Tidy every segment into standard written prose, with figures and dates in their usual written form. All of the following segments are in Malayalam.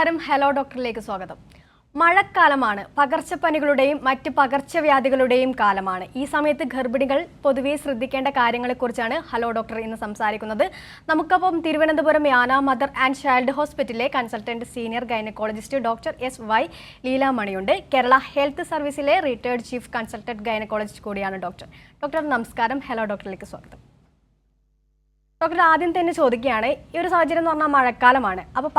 നമസ്കാരം, ഹലോ ഡോക്ടറിലേക്ക് സ്വാഗതം. മഴക്കാലമാണ്. പകർച്ചപ്പനികളുടെയും മറ്റ് പകർച്ചവ്യാധികളുടെയും കാലമാണ്. ഈ സമയത്ത് ഗർഭിണികൾ പൊതുവെ ശ്രദ്ധിക്കേണ്ട കാര്യങ്ങളെക്കുറിച്ചാണ് ഹലോ ഡോക്ടർ ഇന്ന് സംസാരിക്കുന്നത്. നമുക്കൊപ്പം Thiruvananthapuram Yana mother and child ഹോസ്പിറ്റലിലെ consultant senior gynaecologist doctor SY ലീലാമണിയുണ്ട്. കേരള ഹെൽത്ത് സർവീസിലെ റിട്ടയർഡ് ചീഫ് കൺസൾട്ടന്റ് ഗൈനക്കോളജിസ്റ്റ് കൂടിയാണ് ഡോക്ടർ. ഡോക്ടർ നമസ്കാരം, ഹലോ ഡോക്ടറിലേക്ക് സ്വാഗതം. ഡോക്ടർ, ആദ്യം തന്നെ ചോദിക്കുകയാണ്, ഈ ഒരു സാഹചര്യം എന്ന് പറഞ്ഞാൽ മഴക്കാലമാണ്. അപ്പോൾ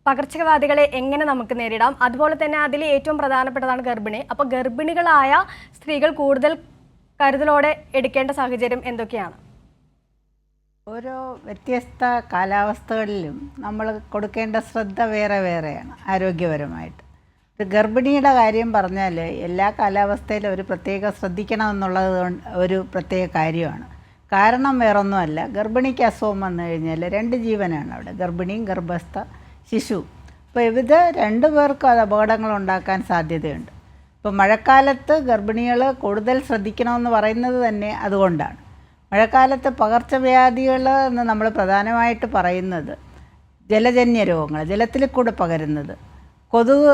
പകർച്ചവ്യാധികളെ എങ്ങനെ നമുക്ക് നേരിടാം? അതുപോലെ തന്നെ അതിൽ ഏറ്റവും പ്രധാനപ്പെട്ടതാണ് ഗർഭിണി. അപ്പോൾ ഗർഭിണികളായ സ്ത്രീകൾ കൂടുതൽ കരുതലോടെ എടുക്കേണ്ട സാഹചര്യം എന്തൊക്കെയാണ്? ഓരോ വ്യത്യസ്ത കാലാവസ്ഥകളിലും നമ്മൾ കൊടുക്കേണ്ട ശ്രദ്ധ വേറെ വേറെയാണ് ആരോഗ്യപരമായിട്ട്. ഒരു ഗർഭിണിയുടെ കാര്യം പറഞ്ഞാൽ എല്ലാ കാലാവസ്ഥയിലും ഒരു പ്രത്യേകം ശ്രദ്ധിക്കണമെന്നുള്ളത് ഒരു പ്രത്യേക കാര്യമാണ്. കാരണം വേറൊന്നുമല്ല, ഗർഭിണിക്ക് അസുഖം വന്നു കഴിഞ്ഞാൽ രണ്ട് ജീവനാണ് അവിടെ, ഗർഭിണിയും ഗർഭസ്ഥ ശിശു. അപ്പോൾ ഇത് രണ്ടു പേർക്കും അത് അപകടങ്ങൾ ഉണ്ടാക്കാൻ സാധ്യതയുണ്ട്. ഇപ്പോൾ മഴക്കാലത്ത് ഗർഭിണികൾ കൂടുതൽ ശ്രദ്ധിക്കണമെന്ന് പറയുന്നത് തന്നെ അതുകൊണ്ടാണ്. മഴക്കാലത്ത് പകർച്ചവ്യാധികൾ എന്ന് നമ്മൾ പ്രധാനമായിട്ട് പറയുന്നത് ജലജന്യ രോഗങ്ങൾ, ജലത്തിൽ കൂടെ പകരുന്നത്, കൊതുക്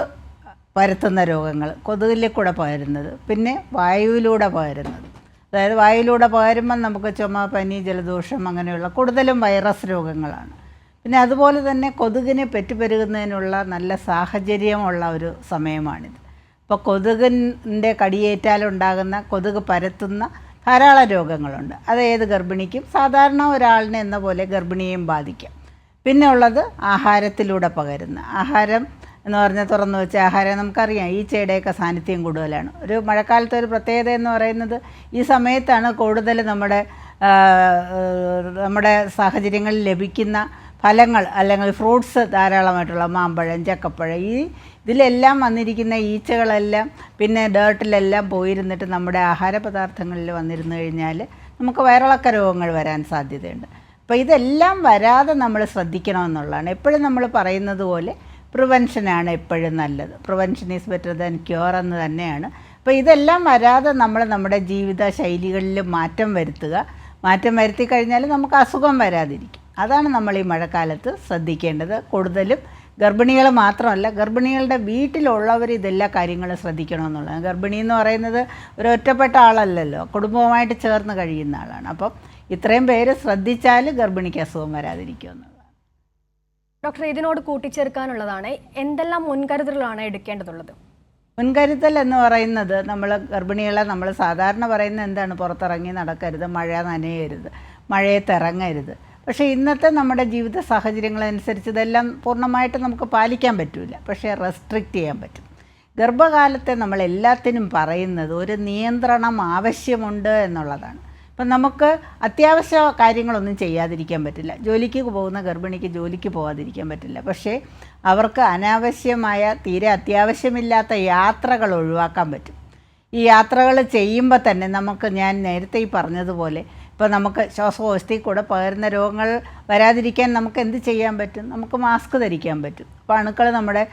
പരത്തുന്ന രോഗങ്ങൾ, കൊതുകിൽ കൂടെ പകരുന്നത്, പിന്നെ വായുവിലൂടെ പകരുന്നത്. അതായത് വായുവിലൂടെ പകരുമ്പം നമുക്ക് ചുമ, പനി, ജലദോഷം അങ്ങനെയുള്ള കൂടുതലും വൈറസ് രോഗങ്ങളാണ്. പിന്നെ അതുപോലെ തന്നെ കൊതുകിനെ പെറ്റുപെരുകുന്നതിനുള്ള നല്ല സാഹചര്യമുള്ള ഒരു സമയമാണിത്. അപ്പോൾ കൊതുകിൻ്റെ കടിയേറ്റാലുണ്ടാകുന്ന, കൊതുക് പരത്തുന്ന ധാരാളം രോഗങ്ങളുണ്ട്. അത് ഏത് ഗർഭിണിക്കും, സാധാരണ ഒരാളിനെ എന്ന പോലെ ഗർഭിണിയെയും ബാധിക്കാം. പിന്നെ ഉള്ളത് ആഹാരത്തിലൂടെ പകരുന്ന, ആഹാരം എന്ന് പറഞ്ഞാൽ തുറന്നു വെച്ച ആഹാരം നമുക്കറിയാം, ഈച്ചയുടെയൊക്കെ സാന്നിധ്യം കൂടുതലാണ്. ഒരു മഴക്കാലത്തെ ഒരു പ്രത്യേകത എന്ന് പറയുന്നത് ഈ സമയത്താണ് കൂടുതൽ നമ്മുടെ സാഹചര്യങ്ങളിൽ ലഭിക്കുന്ന ഫലങ്ങൾ അല്ലെങ്കിൽ ഫ്രൂട്ട്സ് ധാരാളമായിട്ടുള്ള മാമ്പഴം, ചക്കപ്പഴം, ഇതിലെല്ലാം വന്നിരിക്കുന്ന ഈച്ചകളെല്ലാം പിന്നെ ഡേർട്ടിലെല്ലാം പോയിരുന്നിട്ട് നമ്മുടെ ആഹാര പദാർത്ഥങ്ങളിൽ വന്നിരുന്നു കഴിഞ്ഞാൽ നമുക്ക് വയറിളക്ക രോഗങ്ങൾ വരാൻ സാധ്യതയുണ്ട്. അപ്പോൾ ഇതെല്ലാം വരാതെ നമ്മൾ ശ്രദ്ധിക്കണമെന്നുള്ളതാണ്. എപ്പോഴും നമ്മൾ പറയുന്നത് പോലെ പ്രിവെൻഷനാണ് എപ്പോഴും നല്ലത്. Prevention is better than cure എന്ന് തന്നെയാണ്. അപ്പോൾ ഇതെല്ലാം വരാതെ നമ്മൾ നമ്മുടെ ജീവിത ശൈലികളിൽ മാറ്റം വരുത്തി കഴിഞ്ഞാൽ നമുക്ക് അസുഖം വരാതിരിക്കും. അതാണ് നമ്മൾ ഈ മഴക്കാലത്ത് ശ്രദ്ധിക്കേണ്ടത്. കൂടുതലും ഗർഭിണികൾ മാത്രമല്ല, ഗർഭിണികളുടെ വീട്ടിലുള്ളവർ ഇതെല്ലാ കാര്യങ്ങളും ശ്രദ്ധിക്കണമെന്നുള്ളതാണ്. ഗർഭിണി എന്ന് പറയുന്നത് ഒരു ഒറ്റപ്പെട്ട ആളല്ലല്ലോ, കുടുംബവുമായിട്ട് ചേർന്ന് കഴിയുന്ന ആളാണ്. അപ്പം ഇത്രയും പേര് ശ്രദ്ധിച്ചാൽ ഗർഭിണിക്ക് അസുഖം വരാതിരിക്കുമെന്നുള്ളതാണ്. ഡോക്ടർ, ഇതിനോട് കൂട്ടിച്ചേർക്കാനുള്ളതാണ്, എന്തെല്ലാം മുൻകരുതലുകളാണ് എടുക്കേണ്ടതുള്ളത്? മുൻകരുതൽ എന്ന് പറയുന്നത്, നമ്മൾ ഗർഭിണികളെ നമ്മൾ സാധാരണ പറയുന്നത് എന്താണ്, പുറത്തിറങ്ങി നടക്കരുത്, മഴ നനയരുത്, മഴയത്ത് ഇറങ്ങരുത്. പക്ഷേ ഇന്നത്തെ നമ്മുടെ ജീവിത സാഹചര്യങ്ങളനുസരിച്ച് ഇതെല്ലാം പൂർണ്ണമായിട്ട് നമുക്ക് പാലിക്കാൻ പറ്റില്ല. പക്ഷേ റെസ്ട്രിക്റ്റ് ചെയ്യാൻ പറ്റും. ഗർഭകാലത്തെ നമ്മൾ എല്ലാത്തിനും പറയുന്നത് ഒരു നിയന്ത്രണം ആവശ്യമുണ്ട് എന്നുള്ളതാണ്. അപ്പം നമുക്ക് അത്യാവശ്യ കാര്യങ്ങളൊന്നും ചെയ്യാതിരിക്കാൻ പറ്റില്ല. ജോലിക്ക് പോകുന്ന ഗർഭിണിക്ക് ജോലിക്ക് പോകാതിരിക്കാൻ പറ്റില്ല. പക്ഷേ അവർക്ക് അനാവശ്യമായ, തീരെ അത്യാവശ്യമില്ലാത്ത യാത്രകൾ ഒഴിവാക്കാൻ പറ്റും. ഈ യാത്രകൾ ചെയ്യുമ്പോൾ തന്നെ നമുക്ക്, ഞാൻ നേരത്തെ ഈ പറഞ്ഞതുപോലെ, ഇപ്പോൾ നമുക്ക് ശ്വാസകോശത്തിൽ കൂടെ പകരുന്ന രോഗങ്ങൾ വരാതിരിക്കാൻ നമുക്ക് എന്ത് ചെയ്യാൻ പറ്റും? നമുക്ക് മാസ്ക് ധരിക്കാൻ പറ്റും. അപ്പോൾ അണുക്കൾ നമ്മുടെ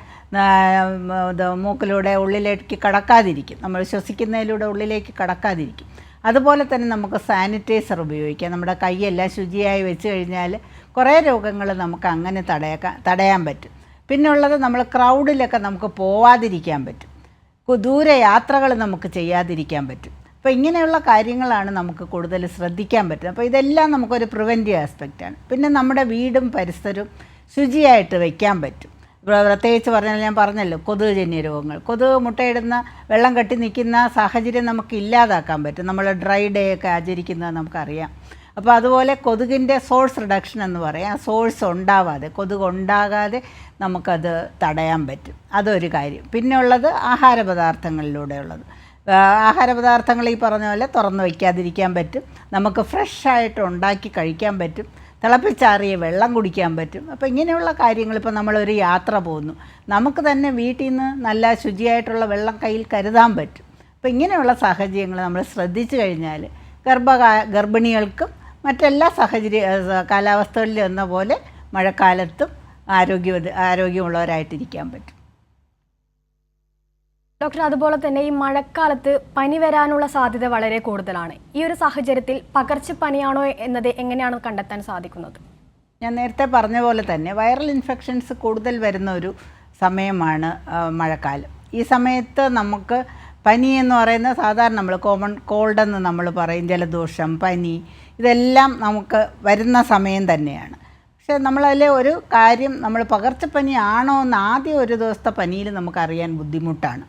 മൂക്കിലൂടെ ഉള്ളിലേക്ക് കടക്കാതിരിക്കും, നമ്മൾ ശ്വസിക്കുന്നതിലൂടെ ഉള്ളിലേക്ക് കടക്കാതിരിക്കും. അതുപോലെ തന്നെ നമുക്ക് സാനിറ്റൈസർ ഉപയോഗിക്കാം. നമ്മുടെ കൈയെല്ലാം ശുചിയായി വെച്ച് കഴിഞ്ഞാൽ കുറേ രോഗങ്ങൾ നമുക്ക് അങ്ങനെ തടയാൻ പറ്റും. പിന്നെ ഉള്ളത്, നമ്മൾ ക്രൗഡിലൊക്കെ നമുക്ക് പോവാതിരിക്കാൻ പറ്റും. ദൂരെ യാത്രകൾ നമുക്ക് ചെയ്യാതിരിക്കാൻ പറ്റും. അപ്പോൾ ഇങ്ങനെയുള്ള കാര്യങ്ങളാണ് നമുക്ക് കൂടുതൽ ശ്രദ്ധിക്കാൻ പറ്റും. അപ്പോൾ ഇതെല്ലാം നമുക്കൊരു പ്രിവെൻറ്റീവ് ആസ്പെക്റ്റാണ്. പിന്നെ നമ്മുടെ വീടും പരിസരവും ശുചിയായിട്ട് വയ്ക്കാൻ പറ്റും. പ്രത്യേകിച്ച് പറഞ്ഞാൽ, ഞാൻ പറഞ്ഞല്ലോ, കൊതുകുജന്യ രോഗങ്ങൾ, കൊതുക് മുട്ടയിടുന്ന, വെള്ളം കെട്ടി നിൽക്കുന്ന സാഹചര്യം നമുക്ക് ഇല്ലാതാക്കാൻ പറ്റും. നമ്മൾ ഡ്രൈ ഡേ ഒക്കെ ആചരിക്കുന്നത് നമുക്കറിയാം. അപ്പോൾ അതുപോലെ കൊതുകിൻ്റെ സോഴ്സ് റിഡക്ഷൻ എന്ന് പറയാം. ആ സോഴ്സ് ഉണ്ടാവാതെ, കൊതുക് ഉണ്ടാകാതെ നമുക്കത് തടയാൻ പറ്റും. അതൊരു കാര്യം. പിന്നെ ഉള്ളത് ആഹാര പദാർത്ഥങ്ങളിലൂടെയുള്ളത്. ആഹാര പദാർത്ഥങ്ങൾ ഈ പറഞ്ഞ പോലെ തുറന്ന് വയ്ക്കാതിരിക്കാൻ പറ്റും. നമുക്ക് ഫ്രഷായിട്ട് ഉണ്ടാക്കി കഴിക്കാൻ പറ്റും. തിളപ്പിച്ചാറിയ വെള്ളം കുടിക്കാൻ പറ്റും. അപ്പോൾ ഇങ്ങനെയുള്ള കാര്യങ്ങൾ, ഇപ്പോൾ നമ്മളൊരു യാത്ര പോകുന്നു, നമുക്ക് തന്നെ വീട്ടിൽ നിന്ന് നല്ല ശുചിയായിട്ടുള്ള വെള്ളം കയ്യിൽ കരുതാൻ പറ്റും. അപ്പോൾ ഇങ്ങനെയുള്ള സാഹചര്യങ്ങൾ നമ്മൾ ശ്രദ്ധിച്ചു കഴിഞ്ഞാൽ ഗർഭിണികൾക്കും മറ്റെല്ലാ കാലാവസ്ഥകളിലും എന്ന പോലെ മഴക്കാലത്തും ആരോഗ്യമുള്ളവരായിട്ടിരിക്കാൻ പറ്റും. ഡോക്ടർ, അതുപോലെ തന്നെ ഈ മഴക്കാലത്ത് പനി വരാനുള്ള സാധ്യത വളരെ കൂടുതലാണ്. ഈ ഒരു സാഹചര്യത്തിൽ പകർച്ചപ്പനിയാണോ എന്നത് എങ്ങനെയാണ് കണ്ടെത്താൻ സാധിക്കുന്നത്? ഞാൻ നേരത്തെ പറഞ്ഞ പോലെ തന്നെ വൈറൽ ഇൻഫെക്ഷൻസ് കൂടുതൽ വരുന്ന ഒരു സമയമാണ് മഴക്കാലം. ഈ സമയത്ത് നമുക്ക് പനി എന്ന് പറയുന്നത് സാധാരണ നമ്മൾ കോമൺ കോൾഡ് എന്ന് നമ്മൾ പറയും, ജലദോഷം, പനി, ഇതെല്ലാം നമുക്ക് വരുന്ന സമയം തന്നെയാണ്. പക്ഷേ നമ്മളതിലെ ഒരു കാര്യം, നമ്മൾ പകർച്ചപ്പനി ആണോ എന്ന് ആദ്യം ഒരു ദിവസത്തെ പനിയിൽ നമുക്കറിയാൻ ബുദ്ധിമുട്ടാണ്.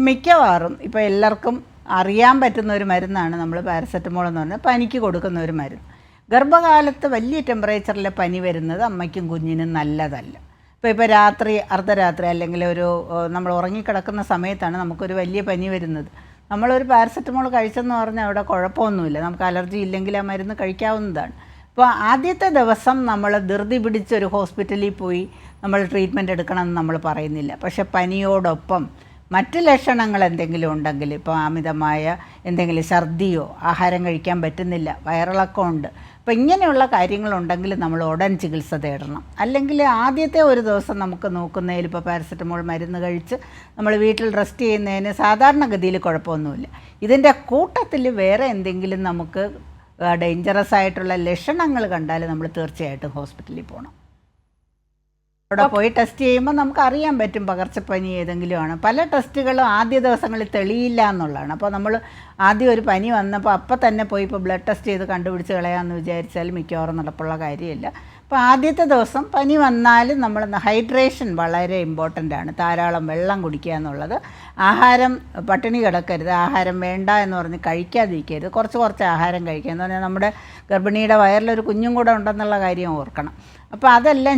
മിക്കവാറും ഇപ്പോൾ എല്ലാവർക്കും അറിയാൻ പറ്റുന്ന ഒരു മരുന്നാണ് നമ്മൾ പാരസെറ്റമോൾ എന്ന് പറഞ്ഞാൽ പനിക്ക് കൊടുക്കുന്ന ഒരു മരുന്ന്. ഗർഭകാലത്ത് വലിയ ടെമ്പറേച്ചറിൽ പനി വരുന്നത് അമ്മയ്ക്കും കുഞ്ഞിനും നല്ലതല്ല. ഇപ്പോൾ രാത്രി, അർദ്ധരാത്രി അല്ലെങ്കിൽ നമ്മൾ ഉറങ്ങിക്കിടക്കുന്ന സമയത്താണ് നമുക്കൊരു വലിയ പനി വരുന്നത്. നമ്മളൊരു പാരസെറ്റമോൾ കഴിച്ചെന്ന് പറഞ്ഞാൽ അവിടെ കുഴപ്പമൊന്നുമില്ല, നമുക്ക് അലർജി ഇല്ലെങ്കിൽ ആ മരുന്ന് കഴിക്കാവുന്നതാണ്. അപ്പോൾ ആദ്യത്തെ ദിവസം നമ്മൾ ധൃതി പിടിച്ചൊരു ഹോസ്പിറ്റലിൽ പോയി നമ്മൾ ട്രീറ്റ്മെൻറ്റ് എടുക്കണമെന്ന് നമ്മൾ പറയുന്നില്ല. പക്ഷേ പനിയോടൊപ്പം മറ്റ് ലക്ഷണങ്ങൾ എന്തെങ്കിലും ഉണ്ടെങ്കിൽ, ഇപ്പോൾ അമിതമായ എന്തെങ്കിലും ഛർദിയോ, ആഹാരം കഴിക്കാൻ പറ്റുന്നില്ല, വയറിളക്കമുണ്ട്, അപ്പോൾ ഇങ്ങനെയുള്ള കാര്യങ്ങളുണ്ടെങ്കിൽ നമ്മൾ ഉടൻ ചികിത്സ തേടണം. അല്ലെങ്കിൽ ആദ്യത്തെ ഒരു ദിവസം നമുക്ക് നോക്കുന്നതിൽ ഇപ്പോൾ പാരസെറ്റമോൾ മരുന്ന് കഴിച്ച് നമ്മൾ വീട്ടിൽ റെസ്റ്റ് ചെയ്യുന്നതിന് സാധാരണഗതിയിൽ കുഴപ്പമൊന്നുമില്ല. ഇതിൻ്റെ കൂട്ടത്തിൽ വേറെ എന്തെങ്കിലും നമുക്ക് ഡേഞ്ചറസ് ആയിട്ടുള്ള ലക്ഷണങ്ങൾ കണ്ടാൽ നമ്മൾ തീർച്ചയായിട്ടും ഹോസ്പിറ്റലിൽ പോകണം. അവിടെ പോയി ടെസ്റ്റ് ചെയ്യുമ്പോൾ നമുക്ക് അറിയാൻ പറ്റും പകർച്ചപ്പനി ഏതെങ്കിലും ആണ്. പല ടെസ്റ്റുകളും ആദ്യ ദിവസങ്ങളിൽ തെളിയില്ല എന്നുള്ളതാണ്. അപ്പോൾ നമ്മൾ ആദ്യം ഒരു പനി വന്നപ്പോൾ അപ്പം തന്നെ പോയി ഇപ്പോൾ ബ്ലഡ് ടെസ്റ്റ് ചെയ്ത് കണ്ടുപിടിച്ച് കളയാമെന്ന് വിചാരിച്ചാൽ മിക്കവാറും നടപ്പുള്ള കാര്യമില്ല. അപ്പോൾ ആദ്യത്തെ ദിവസം പനി വന്നാലും നമ്മൾ ഹൈഡ്രേഷൻ വളരെ ഇമ്പോർട്ടൻ്റ് ആണ്. ധാരാളം വെള്ളം കുടിക്കുക എന്നുള്ളത്. ആഹാരം പട്ടിണി കിടക്കരുത്, ആഹാരം വേണ്ട എന്ന് പറഞ്ഞ് കഴിക്കാതിരിക്കരുത്, കുറച്ച് ആഹാരം കഴിക്കുക എന്ന് പറഞ്ഞാൽ നമ്മുടെ ഗർഭിണിയുടെ വയറിലൊരു കുഞ്ഞും കൂടെ ഉണ്ടെന്നുള്ള കാര്യം ഓർക്കണം. അപ്പോൾ അതെല്ലാം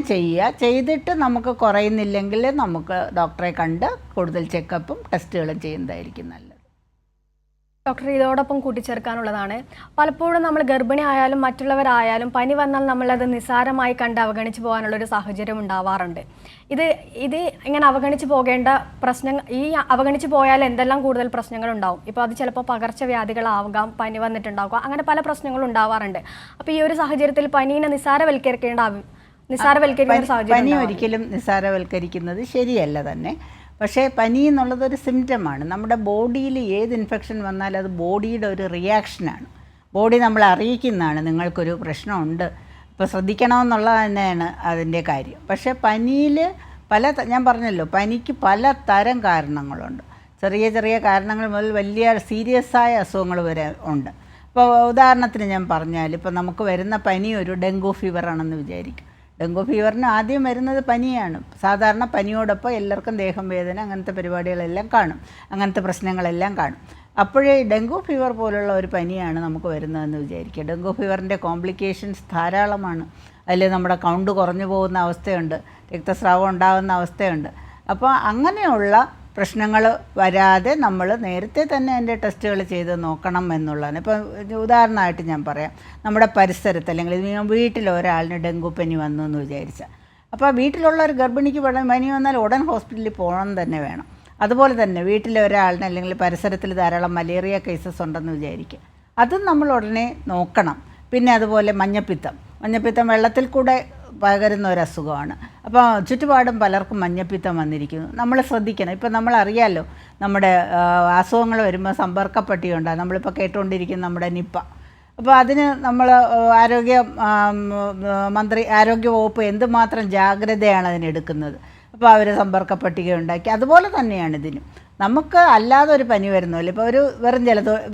ചെയ്തിട്ട് നമുക്ക് കുറയുന്നില്ലെങ്കിൽ നമുക്ക് ഡോക്ടറെ കണ്ട് കൂടുതൽ ചെക്കപ്പും ടെസ്റ്റുകളും ചെയ്യുന്നതായിരിക്കും നല്ലത്. ഡോക്ടർ, ഇതോടൊപ്പം കൂട്ടിച്ചേർക്കാനുള്ളതാണ്, പലപ്പോഴും നമ്മൾ ഗർഭിണി ആയാലും മറ്റുള്ളവരായാലും പനി വന്നാൽ നമ്മളത് നിസ്സാരമായി കണ്ട് അവഗണിച്ച് പോകാനുള്ളൊരു സാഹചര്യം ഉണ്ടാവാറുണ്ട്. ഇത് ഇങ്ങനെ അവഗണിച്ച് പോകേണ്ട ഈ അവഗണിച്ച് പോയാൽ എന്തെല്ലാം കൂടുതൽ പ്രശ്നങ്ങളുണ്ടാവും. ഇപ്പോൾ അത് ചിലപ്പോൾ പകർച്ചവ്യാധികളാവാം, പനി വന്നിട്ടുണ്ടാവുക, അങ്ങനെ പല പ്രശ്നങ്ങളും ഉണ്ടാവാറുണ്ട്. അപ്പോൾ ഈ ഒരു സാഹചര്യത്തിൽ പനീനെ നിസ്സാരവൽക്കരിക്കുന്ന സാഹചര്യം. പനി ഒരിക്കലും നിസ്സാരവൽക്കരിക്കുന്നത് ശരിയല്ല തന്നെ. പക്ഷേ പനി എന്നുള്ളതൊരു സിംറ്റമാണ്. നമ്മുടെ ബോഡിയിൽ ഏത് ഇൻഫെക്ഷൻ വന്നാലും അത് ബോഡിയുടെ ഒരു റിയാക്ഷനാണ്. ബോഡി നമ്മളെ അറിയിക്കുന്നതാണ് നിങ്ങൾക്കൊരു പ്രശ്നമുണ്ട്, ഇപ്പോൾ ശ്രദ്ധിക്കണമെന്നുള്ളത് തന്നെയാണ് അതിൻ്റെ കാര്യം. പക്ഷേ പനിയിൽ ഞാൻ പറഞ്ഞല്ലോ, പനിക്ക് പല തരം കാരണങ്ങളുണ്ട്. ചെറിയ കാരണങ്ങൾ മുതൽ വലിയ സീരിയസ് ആയ അസുഖങ്ങൾ വരെ ഉണ്ട്. ഇപ്പോൾ ഉദാഹരണത്തിന് ഞാൻ പറഞ്ഞാൽ, ഇപ്പോൾ നമുക്ക് വരുന്ന പനി ഒരു ഡെങ്കു ഫീവറാണെന്ന് വിചാരിക്കും. ഡെങ്കു ഫീവറിന് ആദ്യം വരുന്നത് പനിയാണ്. സാധാരണ പനിയോടൊപ്പം എല്ലാവർക്കും ദേഹം വേദന, അങ്ങനത്തെ പരിപാടികളെല്ലാം കാണും, അങ്ങനത്തെ പ്രശ്നങ്ങളെല്ലാം കാണും. അപ്പോഴേ ഡെങ്കു ഫീവർ പോലുള്ള ഒരു പനിയാണ് നമുക്ക് വരുന്നതെന്ന് വിചാരിക്കുക. ഡെങ്കു ഫീവറിൻ്റെ കോംപ്ലിക്കേഷൻസ് ധാരാളമാണ്. അതിൽ നമ്മുടെ കൗണ്ട് കുറഞ്ഞു പോകുന്ന അവസ്ഥയുണ്ട്, രക്തസ്രാവം ഉണ്ടാകുന്ന അവസ്ഥയുണ്ട്. അപ്പോൾ അങ്ങനെയുള്ള പ്രശ്നങ്ങൾ വരാതെ നമ്മൾ നേരത്തെ തന്നെ അതിൻ്റെ ടെസ്റ്റുകൾ ചെയ്ത് നോക്കണം എന്നുള്ളതാണ്. ഇപ്പോൾ ഉദാഹരണമായിട്ട് ഞാൻ പറയാം, നമ്മുടെ പരിസരത്ത് അല്ലെങ്കിൽ വീട്ടിൽ ഒരാളിന് ഡെങ്കു പനി വന്നു എന്ന് വിചാരിച്ചാൽ, അപ്പോൾ വീട്ടിലുള്ള ഒരു ഗർഭിണിക്ക് പനി വന്നാൽ ഉടൻ ഹോസ്പിറ്റലിൽ പോകണം തന്നെ വേണം. അതുപോലെ തന്നെ വീട്ടിലെ ഒരാളിന് അല്ലെങ്കിൽ പരിസരത്തിൽ ധാരാളം മലേറിയ കേസസ് ഉണ്ടെന്ന് വിചാരിക്കുക, അതും നമ്മൾ ഉടനെ നോക്കണം. പിന്നെ അതുപോലെ മഞ്ഞപ്പിത്തം വെള്ളത്തിൽ കൂടെ പകരുന്ന ഒരു അസുഖമാണ്. അപ്പോൾ ചുറ്റുപാടും പലർക്കും മഞ്ഞപ്പിത്തം വന്നിരിക്കുന്നു, നമ്മൾ ശ്രദ്ധിക്കണം. ഇപ്പോൾ നമ്മളറിയാമല്ലോ, നമ്മുടെ അസുഖങ്ങൾ വരുമ്പോൾ സമ്പർക്കപ്പട്ടികയുണ്ടാകും. നമ്മളിപ്പോൾ കേട്ടുകൊണ്ടിരിക്കുന്ന നമ്മുടെ നിപ്പ. അപ്പോൾ അതിന് നമ്മൾ ആരോഗ്യവകുപ്പ് എന്തുമാത്രം ജാഗ്രതയാണ് അതിനെടുക്കുന്നത്. അപ്പോൾ അവർ സമ്പർക്കപ്പട്ടിക ഉണ്ടാക്കി. അതുപോലെ തന്നെയാണ് ഇതിനും. നമുക്ക് അല്ലാതെ ഒരു പനി വരുന്നില്ല. ഇപ്പോൾ ഒരു വെറും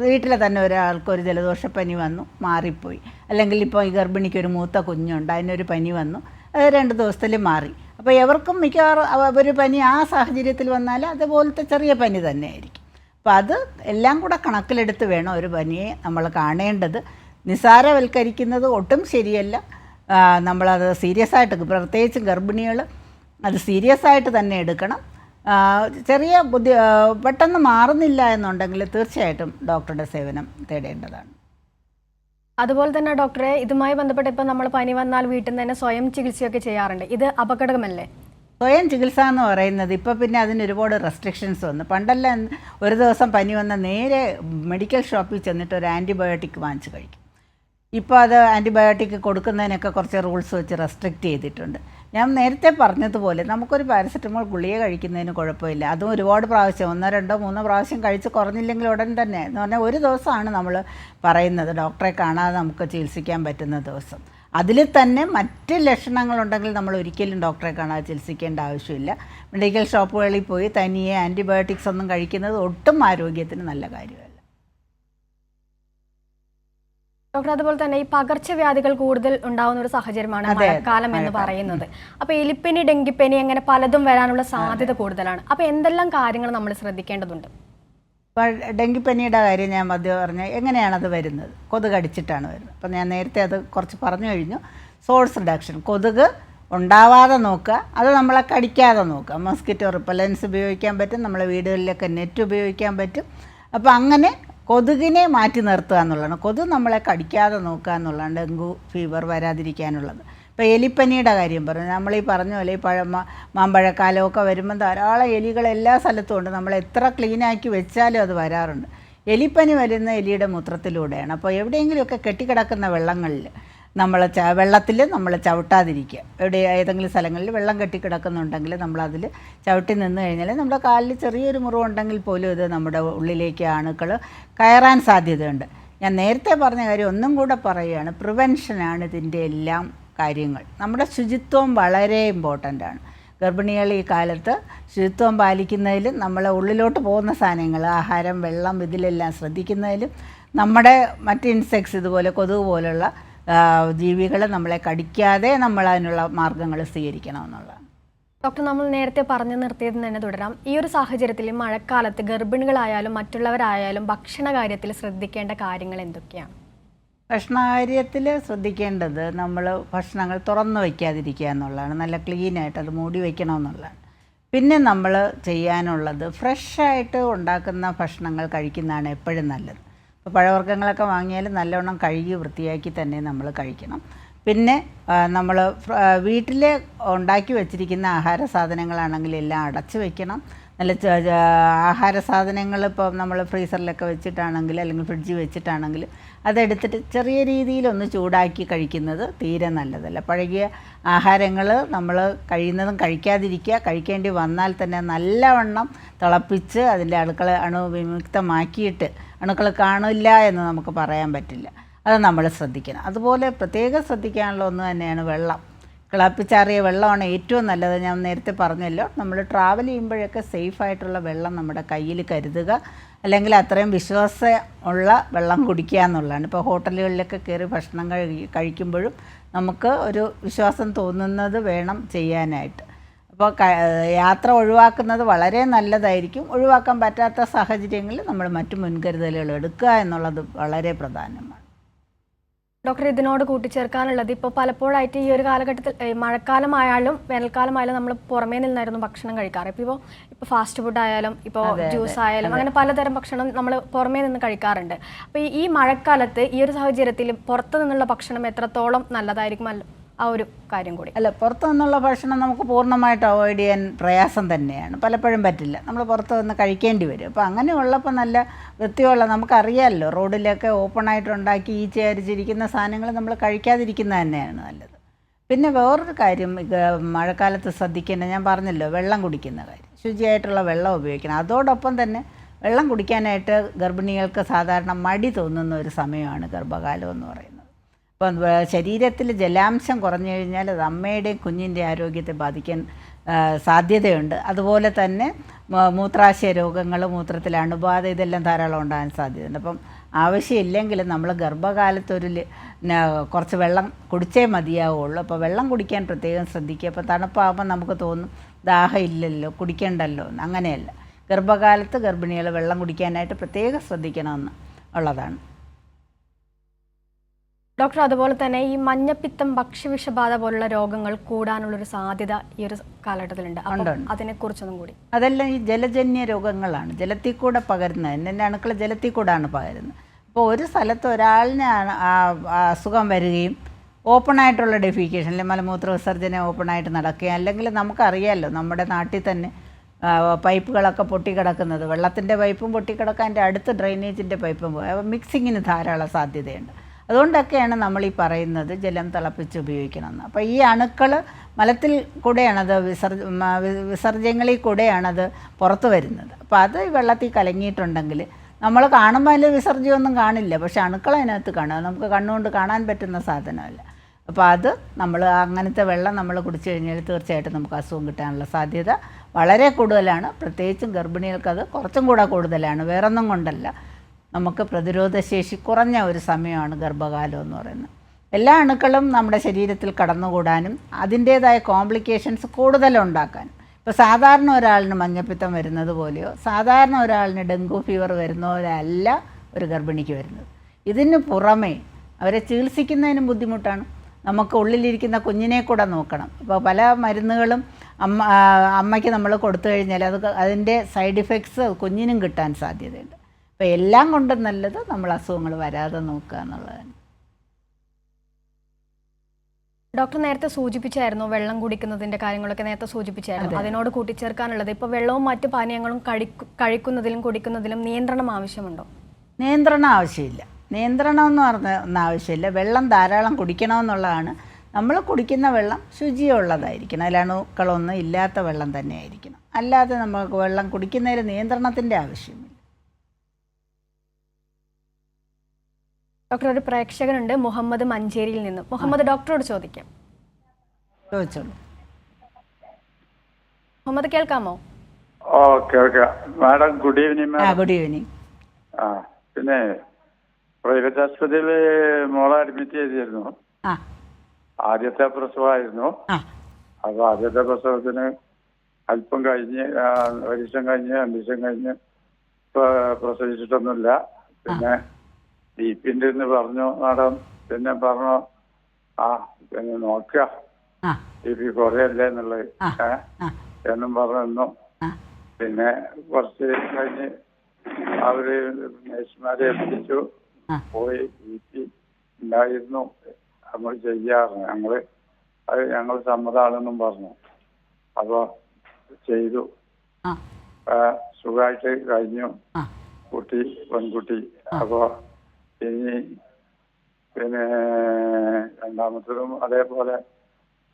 വീട്ടിലെ തന്നെ ഒരാൾക്കൊരു ജലദോഷപ്പനി വന്നു, മാറിപ്പോയി. അല്ലെങ്കിൽ ഇപ്പോൾ ഈ ഗർഭിണിക്ക് ഒരു മൂത്ത കുഞ്ഞുണ്ട്, അതിനൊരു പനി വന്നു, അത് 2 ദിവസത്തിൽ മാറി. അപ്പോൾ എവർക്കും മിക്കവാറും ഒരു പനി ആ സാഹചര്യത്തിൽ വന്നാൽ അതുപോലത്തെ ചെറിയ പനി തന്നെ ആയിരിക്കും. അപ്പോൾ അത് എല്ലാം കൂടെ കണക്കിലെടുത്ത് വേണം ഒരു പനിയെ നമ്മൾ കാണേണ്ടത്. നിസ്സാരവൽക്കരിക്കുന്നത് ഒട്ടും ശരിയല്ല. നമ്മളത് സീരിയസ് ആയിട്ട്, പ്രത്യേകിച്ചും ഗർഭിണികൾ അത് സീരിയസ് ആയിട്ട് തന്നെ എടുക്കണം. പെട്ടെന്ന് മാറുന്നില്ല എന്നുണ്ടെങ്കിൽ തീർച്ചയായിട്ടും ഡോക്ടറുടെ സേവനം തേടേണ്ടതാണ്. അതുപോലെ തന്നെ ഡോക്ടറെ, ഇതുമായി ബന്ധപ്പെട്ട് ഇപ്പോൾ നമ്മൾ പനി വന്നാൽ വീട്ടിൽ നിന്ന് തന്നെ സ്വയം ചികിത്സയൊക്കെ ചെയ്യാറുണ്ട്. ഇത് അപകടമല്ലേ? സ്വയം ചികിത്സ എന്ന് പറയുന്നത് ഇപ്പോൾ പിന്നെ അതിന് ഒരുപാട് റെസ്ട്രിക്ഷൻസ് വന്നു. പണ്ടെല്ലാം ഒരു ദിവസം പനി വന്ന നേരെ മെഡിക്കൽ ഷോപ്പിൽ ചെന്നിട്ട് ഒരു ആൻറ്റിബയോട്ടിക് വാങ്ങിച്ച് കഴിക്കും. ഇപ്പോൾ അത് ആൻറ്റിബയോട്ടിക് കൊടുക്കുന്നതിനൊക്കെ കുറച്ച് റൂൾസ് വെച്ച് റെസ്ട്രിക്റ്റ് ചെയ്തിട്ടുണ്ട്. ഞാൻ നേരത്തെ പറഞ്ഞതുപോലെ നമുക്കൊരു പാരസെറ്റമോൾ ഗുളിക കഴിക്കുന്നതിന് കുഴപ്പമില്ല. അതും ഒരുപാട് പ്രാവശ്യം 1, 2, 3 പ്രാവശ്യം കഴിച്ച് കുറഞ്ഞില്ലെങ്കിൽ ഉടൻ തന്നെ, എന്ന് പറഞ്ഞാൽ ഒരു ദിവസമാണ് നമ്മൾ പറയുന്നത് ഡോക്ടറെ കാണാതെ നമുക്ക് ചികിത്സിക്കാൻ പറ്റുന്ന ദിവസം. അതിൽ തന്നെ മറ്റ് ലക്ഷണങ്ങളുണ്ടെങ്കിൽ നമ്മൾ ഒരിക്കലും ഡോക്ടറെ കാണാതെ ചികിത്സിക്കേണ്ട ആവശ്യമില്ല. മെഡിക്കൽ ഷോപ്പുകളിൽ പോയി തനിയെ ആൻറ്റിബയോട്ടിക്സ് ഒന്നും കഴിക്കുന്നത് ഒട്ടും ആരോഗ്യത്തിന് നല്ല കാര്യമല്ല. ഡോക്ടർ, അതുപോലെ തന്നെ ഈ പകർച്ചവ്യാധികൾ കൂടുതൽ ഉണ്ടാവുന്ന ഒരു സാഹചര്യമാണ് മഴക്കാലം എന്ന് പറയുന്നത്. അപ്പോൾ എലിപ്പനി, ഡെങ്കിപ്പനി അങ്ങനെ പലതും വരാനുള്ള സാധ്യത കൂടുതലാണ്. അപ്പോൾ എന്തെല്ലാം കാര്യങ്ങൾ നമ്മൾ ശ്രദ്ധിക്കേണ്ടതുണ്ട്? ഡെങ്കിപ്പനിയുടെ കാര്യം ഞാൻ മദ്യം പറഞ്ഞാൽ എങ്ങനെയാണത് വരുന്നത്? കൊതുക് കടിച്ചിട്ടാണ് വരുന്നത്. അപ്പോൾ ഞാൻ നേരത്തെ അത് കുറച്ച് പറഞ്ഞു കഴിഞ്ഞു. സോഴ്സ് റിഡക്ഷൻ, കൊതുക് ഉണ്ടാവാതെ നോക്കുക, അത് നമ്മളെ കടിക്കാതെ നോക്കുക. മസ്കിറ്റോ റിപ്പലൻസ് ഉപയോഗിക്കാൻ പറ്റും, നമ്മളെ വീടുകളിലൊക്കെ നെറ്റ് ഉപയോഗിക്കാൻ പറ്റും. അപ്പോൾ അങ്ങനെ കൊതുകിനെ മാറ്റി നിർത്തുക എന്നുള്ളതാണ്. കൊതുക് നമ്മളെ കടിക്കാതെ നോക്കുക എന്നുള്ളതാണ് ഡെങ്കു ഫീവർ വരാതിരിക്കാനുള്ളത്. ഇപ്പോൾ എലിപ്പനിയുടെ കാര്യം പറഞ്ഞു, നമ്മളീ പറഞ്ഞ പോലെ ഈ മാമ്പഴക്കാലമൊക്കെ വരുമ്പോൾ ധാരാളം എലികൾ എല്ലാ സ്ഥലത്തും ഉണ്ട്. നമ്മൾ എത്ര ക്ലീനാക്കി വെച്ചാലും അത് വരാറുണ്ട്. എലിപ്പനി വരുന്ന എലിയുടെ മൂത്രത്തിലൂടെയാണ്. അപ്പോൾ എവിടെയെങ്കിലുമൊക്കെ കെട്ടിക്കിടക്കുന്ന വെള്ളങ്ങളിൽ വെള്ളത്തിൽ നമ്മൾ ചവിട്ടാതിരിക്കുക. ഏതെങ്കിലും സ്ഥലങ്ങളിൽ വെള്ളം കെട്ടിക്കിടക്കുന്നുണ്ടെങ്കിൽ നമ്മളതിൽ ചവിട്ടി നിന്ന് കഴിഞ്ഞാൽ നമ്മുടെ കാലിൽ ചെറിയൊരു മുറിവുണ്ടെങ്കിൽ പോലും ഇത് നമ്മുടെ ഉള്ളിലേക്ക് അണുക്കൾ കയറാൻ സാധ്യതയുണ്ട്. ഞാൻ നേരത്തെ പറഞ്ഞ കാര്യം ഒന്നും കൂടെ പറയുകയാണ്, പ്രിവെൻഷനാണ് ഇതിൻ്റെ എല്ലാം കാര്യങ്ങൾ. നമ്മുടെ ശുചിത്വം വളരെ ഇമ്പോർട്ടൻ്റാണ്. ഗർഭിണികൾ ഈ കാലത്ത് ശുചിത്വം പാലിക്കുന്നതിലും നമ്മളെ ഉള്ളിലോട്ട് പോകുന്ന സാധനങ്ങൾ, ആഹാരം, വെള്ളം, ഇതിലെല്ലാം ശ്രദ്ധിക്കുന്നതിലും നമ്മുടെ മറ്റ് ഇൻസെക്ട്സ് ഇതുപോലെ കൊതുക് പോലുള്ള ജീവികൾ നമ്മളെ കടിക്കാതെ നമ്മൾ അതിനുള്ള മാർഗ്ഗങ്ങൾ സ്വീകരിക്കണമെന്നുള്ളതാണ്. ഡോക്ടർ, നമ്മൾ നേരത്തെ പറഞ്ഞു നിർത്തിയത് തന്നെ തുടരാം. ഈ ഒരു സാഹചര്യത്തിൽ മഴക്കാലത്ത് ഗർഭിണികളായാലും മറ്റുള്ളവരായാലും ഭക്ഷണ കാര്യത്തിൽ ശ്രദ്ധിക്കേണ്ട കാര്യങ്ങൾ എന്തൊക്കെയാണ്? ഭക്ഷണകാര്യത്തിൽ ശ്രദ്ധിക്കേണ്ടത് നമ്മൾ ഭക്ഷണങ്ങൾ തുറന്നു വയ്ക്കാതിരിക്കുക എന്നുള്ളതാണ്. നല്ല ക്ലീനായിട്ട് അത് മൂടി വയ്ക്കണമെന്നുള്ളതാണ്. പിന്നെ നമ്മൾ ചെയ്യാനുള്ളത് ഫ്രഷായിട്ട് ഉണ്ടാക്കുന്ന ഭക്ഷണങ്ങൾ കഴിക്കുന്നതാണ് എപ്പോഴും നല്ലത്. ഇപ്പോൾ പഴവർഗ്ഗങ്ങളൊക്കെ വാങ്ങിയാൽ നല്ലവണ്ണം കഴുകി വൃത്തിയാക്കി തന്നെ നമ്മൾ കഴിക്കണം. പിന്നെ നമ്മൾ വീട്ടിൽ ഉണ്ടാക്കി വച്ചിരിക്കുന്ന ആഹാര സാധനങ്ങളാണെങ്കിൽ എല്ലാം അടച്ചു വയ്ക്കണം. നല്ല ആഹാര സാധനങ്ങൾ ഇപ്പോൾ നമ്മൾ ഫ്രീസറിലൊക്കെ വെച്ചിട്ടാണെങ്കിൽ അല്ലെങ്കിൽ ഫ്രിഡ്ജിൽ വെച്ചിട്ടാണെങ്കിൽ അതെടുത്തിട്ട് ചെറിയ രീതിയിലൊന്ന് ചൂടാക്കി കഴിക്കുന്നത് തീരെ നല്ലതല്ല. പഴകിയ ആഹാരങ്ങൾ നമ്മൾ കഴിയുന്നതും കഴിക്കാതിരിക്കുക. കഴിക്കേണ്ടി വന്നാൽ തന്നെ നല്ലവണ്ണം തിളപ്പിച്ച് അതിൻ്റെ അണുവിമുക്തമാക്കിയിട്ട്, അണുക്കൾ കാണില്ല എന്ന് നമുക്ക് പറയാൻ പറ്റില്ല, അത് നമ്മൾ ശ്രദ്ധിക്കണം. അതുപോലെ പ്രത്യേകം ശ്രദ്ധിക്കാനുള്ള ഒന്ന് തന്നെയാണ് വെള്ളം. തിളപ്പിച്ചാറിയ വെള്ളമാണ് ഏറ്റവും നല്ലത്. ഞാൻ നേരത്തെ പറഞ്ഞല്ലോ, നമ്മൾ ട്രാവൽ ചെയ്യുമ്പോഴൊക്കെ സേഫായിട്ടുള്ള വെള്ളം നമ്മുടെ കയ്യിൽ കരുതുക, അല്ലെങ്കിൽ അത്രയും വിശ്വാസമുള്ള വെള്ളം കുടിക്കുക എന്നുള്ളതാണ്. ഇപ്പോൾ ഹോട്ടലുകളിലൊക്കെ കയറി ഭക്ഷണം കഴിക്കുമ്പോഴും നമുക്ക് ഒരു വിശ്വാസം തോന്നുന്നത് വേണം ചെയ്യാനായിട്ട്. അപ്പോൾ യാത്ര ഒഴിവാക്കുന്നത് വളരെ നല്ലതായിരിക്കും. ഒഴിവാക്കാൻ പറ്റാത്ത സാഹചര്യങ്ങളിൽ നമ്മൾ മറ്റു മുൻകരുതലുകൾ എടുക്കുക എന്നുള്ളത് വളരെ പ്രധാനമാണ്. ഡോക്ടർ, ഇതിനോട് കൂട്ടിച്ചേർക്കാനുള്ളത് ഇപ്പോൾ പലപ്പോഴായിട്ട് ഈ ഒരു കാലഘട്ടത്തിൽ മഴക്കാലമായാലും വേനൽക്കാലമായാലും നമ്മൾ പുറമേ നിന്നായിരുന്നു ഭക്ഷണം കഴിക്കാറ്. ഇപ്പോൾ ഫാസ്റ്റ് ഫുഡ് ആയാലും ഇപ്പോൾ ജ്യൂസ് ആയാലും അങ്ങനെ പലതരം ഭക്ഷണം നമ്മൾ പുറമേ നിന്ന് കഴിക്കാറുണ്ട്. അപ്പോൾ ഈ മഴക്കാലത്ത് ഈ ഒരു സാഹചര്യത്തിൽ പുറത്തു നിന്നുള്ള ഭക്ഷണം എത്രത്തോളം നല്ലതായിരിക്കും, ആ ഒരു കാര്യം കൂടി? അല്ല, പുറത്തു നിന്നുള്ള ഭക്ഷണം നമുക്ക് പൂർണ്ണമായിട്ട് അവോയ്ഡ് ചെയ്യാൻ പ്രയാസം തന്നെയാണ്. പലപ്പോഴും പറ്റില്ല, നമ്മൾ പുറത്ത് നിന്ന് കഴിക്കേണ്ടി വരും. അപ്പോൾ അങ്ങനെയുള്ളപ്പോൾ നല്ല വൃത്തിയുള്ള, നമുക്കറിയാമല്ലോ, റോഡിലൊക്കെ ഓപ്പണായിട്ട് ഉണ്ടാക്കി ഈച്ചയരിച്ചിരിക്കുന്ന സാധനങ്ങൾ നമ്മൾ കഴിക്കാതിരിക്കുന്നത് തന്നെയാണ് നല്ലത്. പിന്നെ വേറൊരു കാര്യം മഴക്കാലത്ത് ശ്രദ്ധിക്കേണ്ടത്, ഞാൻ പറഞ്ഞല്ലോ, വെള്ളം കുടിക്കുന്ന കാര്യം. ശുചിയായിട്ടുള്ള വെള്ളം ഉപയോഗിക്കണം. അതോടൊപ്പം തന്നെ വെള്ളം കുടിക്കാനായിട്ട് ഗർഭിണികൾക്ക് സാധാരണ മടി തോന്നുന്ന ഒരു സമയമാണ് ഗർഭകാലം എന്ന് പറയുന്നത്. അപ്പം ശരീരത്തിൽ ജലാംശം കുറഞ്ഞു കഴിഞ്ഞാൽ അത് അമ്മയുടെയും കുഞ്ഞിൻ്റെ ആരോഗ്യത്തെ ബാധിക്കാൻ സാധ്യതയുണ്ട്. അതുപോലെ തന്നെ മൂത്രാശയ രോഗങ്ങൾ, മൂത്രത്തിൽ അണുബാധ, ഇതെല്ലാം ധാരാളം ഉണ്ടാകാൻ സാധ്യതയുണ്ട്. അപ്പം ആവശ്യമില്ലെങ്കിൽ നമ്മൾ ഗർഭകാലത്തൊരു കുറച്ച് വെള്ളം കുടിച്ചേ മതിയാവുള്ളൂ. അപ്പോൾ വെള്ളം കുടിക്കാൻ പ്രത്യേകം ശ്രദ്ധിക്കുക. അപ്പോൾ തണുപ്പാകുമ്പോൾ നമുക്ക് തോന്നും ദാഹം ഇല്ലല്ലോ, കുടിക്കണ്ടല്ലോ. അങ്ങനെയല്ല, ഗർഭകാലത്ത് ഗർഭിണികൾ വെള്ളം കുടിക്കാനായിട്ട് പ്രത്യേകം ശ്രദ്ധിക്കണമെന്ന് ഉള്ളതാണ്. ഡോക്ടർ, അതുപോലെ തന്നെ ഈ മഞ്ഞപ്പിത്തം, ഭക്ഷ്യവിഷബാധ പോലുള്ള രോഗങ്ങൾ കൂടാനുള്ളൊരു സാധ്യത ഈ ഒരു കാലഘട്ടത്തിലുണ്ട്. അതിനെക്കുറിച്ചൊന്നും കൂടി. അതെല്ലാം ഈ ജലജന്യ രോഗങ്ങളാണ്, ജലത്തിൽ കൂടെ പകരുന്നത്. എൻ്റെ അണുക്കൾ ജലത്തിൽ കൂടാണ് പകരുന്നത്. അപ്പോൾ ഒരു സ്ഥലത്ത് ഒരാളിന് അസുഖം വരികയും ഓപ്പണായിട്ടുള്ള ഡെഫിക്കേഷൻ, അല്ലെങ്കിൽ മലമൂത്ര വിസർജനം ഓപ്പണായിട്ട് നടക്കുകയും, അല്ലെങ്കിൽ നമുക്കറിയാമല്ലോ നമ്മുടെ നാട്ടിൽ തന്നെ പൈപ്പുകളൊക്കെ പൊട്ടിക്കിടക്കുന്നത്, വെള്ളത്തിൻ്റെ പൈപ്പും പൊട്ടിക്കിടക്കാൻ, എൻ്റെ അടുത്ത് ഡ്രെയിനേജിൻ്റെ പൈപ്പും മിക്സിങ്ങിന് ധാരാളം സാധ്യതയുണ്ട്. അതുകൊണ്ടൊക്കെയാണ് നമ്മൾ ഈ പറയുന്നത് ജലം തിളപ്പിച്ച് ഉപയോഗിക്കണമെന്ന്. അപ്പോൾ ഈ അണുക്കൾ മലത്തിൽ കൂടെയാണത് വിസർജ്യങ്ങളിൽ കൂടെയാണത് പുറത്തു വരുന്നത്. അപ്പോൾ അത് വെള്ളത്തിൽ കലങ്ങിയിട്ടുണ്ടെങ്കിൽ നമ്മൾ കാണുമ്പോൾ അതിൽ വിസർജ്യമൊന്നും കാണില്ല, പക്ഷെ അണുക്കൾ അതിനകത്ത് കാണുക നമുക്ക് കണ്ണുകൊണ്ട് കാണാൻ പറ്റുന്ന സാധനമല്ല. അപ്പോൾ അത് നമ്മൾ അങ്ങനത്തെ വെള്ളം നമ്മൾ കുടിച്ചു കഴിഞ്ഞാൽ തീർച്ചയായിട്ടും നമുക്ക് അസുഖം കിട്ടാനുള്ള സാധ്യത വളരെ കൂടുതലാണ്. പ്രത്യേകിച്ചും ഗർഭിണികൾക്ക് അത് കുറച്ചും കൂടെ കൂടുതലാണ്. വേറൊന്നും കൊണ്ടല്ല, നമുക്ക് പ്രതിരോധശേഷി കുറഞ്ഞ ഒരു സമയമാണ് ഗർഭകാലം എന്ന് പറയുന്നത്. എല്ലാ അണുക്കളും നമ്മുടെ ശരീരത്തിൽ കടന്നുകൂടാനും അതിൻ്റേതായ കോംപ്ലിക്കേഷൻസ് കൂടുതലുണ്ടാക്കാനും. ഇപ്പോൾ സാധാരണ ഒരാളിന് മഞ്ഞപ്പിത്തം വരുന്നത് പോലെയോ സാധാരണ ഒരാളിന് ഡെങ്കു ഫീവർ വരുന്ന പോലെ അല്ല ഒരു ഗർഭിണിക്ക് വരുന്നത്. ഇതിന് പുറമേ അവരെ ചികിത്സിക്കുന്നതിനും ബുദ്ധിമുട്ടാണ്. നമുക്ക് ഉള്ളിലിരിക്കുന്ന കുഞ്ഞിനെ കൂടെ നോക്കണം. അപ്പോൾ പല മരുന്നുകളും അമ്മയ്ക്ക് നമ്മൾ കൊടുത്തു കഴിഞ്ഞാൽ അതിൻ്റെ സൈഡ് ഇഫക്ട്സ് കുഞ്ഞിനും കിട്ടാൻ സാധ്യതയുണ്ട്. അപ്പോൾ എല്ലാം കൊണ്ടും നല്ലത് നമ്മൾ അസുഖങ്ങൾ വരാതെ നോക്കുക എന്നുള്ളതാണ്. ഡോക്ടർ നേരത്തെ സൂചിപ്പിച്ചായിരുന്നു വെള്ളം കുടിക്കുന്നതിൻ്റെ കാര്യങ്ങളൊക്കെ നേരത്തെ സൂചിപ്പിച്ചായിരുന്നു. അതിനോട് കൂട്ടിച്ചേർക്കാനുള്ളത്, ഇപ്പോൾ വെള്ളവും മറ്റു പാനീയങ്ങളും കഴിക്കുന്നതിലും കുടിക്കുന്നതിലും നിയന്ത്രണം ആവശ്യമുണ്ടോ? നിയന്ത്രണം ആവശ്യമില്ല. നിയന്ത്രണം എന്ന് പറഞ്ഞ ആവശ്യമില്ല. വെള്ളം ധാരാളം കുടിക്കണമെന്നുള്ളതാണ്. നമ്മൾ കുടിക്കുന്ന വെള്ളം ശുചിയുള്ളതായിരിക്കണം, അതിൽ അണുക്കളൊന്നും ഇല്ലാത്ത വെള്ളം തന്നെ ആയിരിക്കണം. അല്ലാതെ നമുക്ക് വെള്ളം കുടിക്കുന്നതിൽ നിയന്ത്രണത്തിൻ്റെ ആവശ്യമില്ല. ഡോക്ടർ, ഒരു പ്രേക്ഷകനുണ്ട് മുഹമ്മദ് മഞ്ചേരിയിൽ നിന്ന്. മുഹമ്മദ്, ഡോക്ടറോട് ചോദിക്കാം. ചോദിച്ചോളൂ. മുഹമ്മദ്, കേൾക്കാമോ? ഓ കേൾക്കാം madam. Good evening. Good evening. പിന്നെ പ്രൈവറ്റ് ആശുപത്രിയിൽ മോളെ അഡ്മിറ്റ് ചെയ്തിരുന്നു. ആദ്യത്തെ പ്രസവമായിരുന്നു. അപ്പൊ ആദ്യത്തെ പ്രസവത്തിന് അല്പം കഴിഞ്ഞ് 1 ദിവസം കഴിഞ്ഞ് 2 ദിവസം കഴിഞ്ഞ് പ്രസവിച്ചിട്ടൊന്നുമില്ല. പിന്നെ ബിപിന്റെ പറഞ്ഞു മാഡം. പിന്നെ പറഞ്ഞു പിന്നെ നോക്കുക ബിപി കുറയല്ലേ എന്നുള്ളത് എന്നും പറഞ്ഞു. പിന്നെ കുറച്ച് കഴിഞ്ഞ് അവര് നഴ്സുമാരെ എത്തിച്ചു. പോയി ബിപി ഉണ്ടായിരുന്നു, നമ്മൾ ചെയ്യാറുണ്ട്, ഞങ്ങൾ സമ്മതമാണെന്നും പറഞ്ഞു. അപ്പൊ ചെയ്തു. സുഖമായിട്ട് കഴിഞ്ഞു കുട്ടി, പെൺകുട്ടി. അപ്പൊ ഇനി പിന്നെ രണ്ടാമത്തതും അതേപോലെ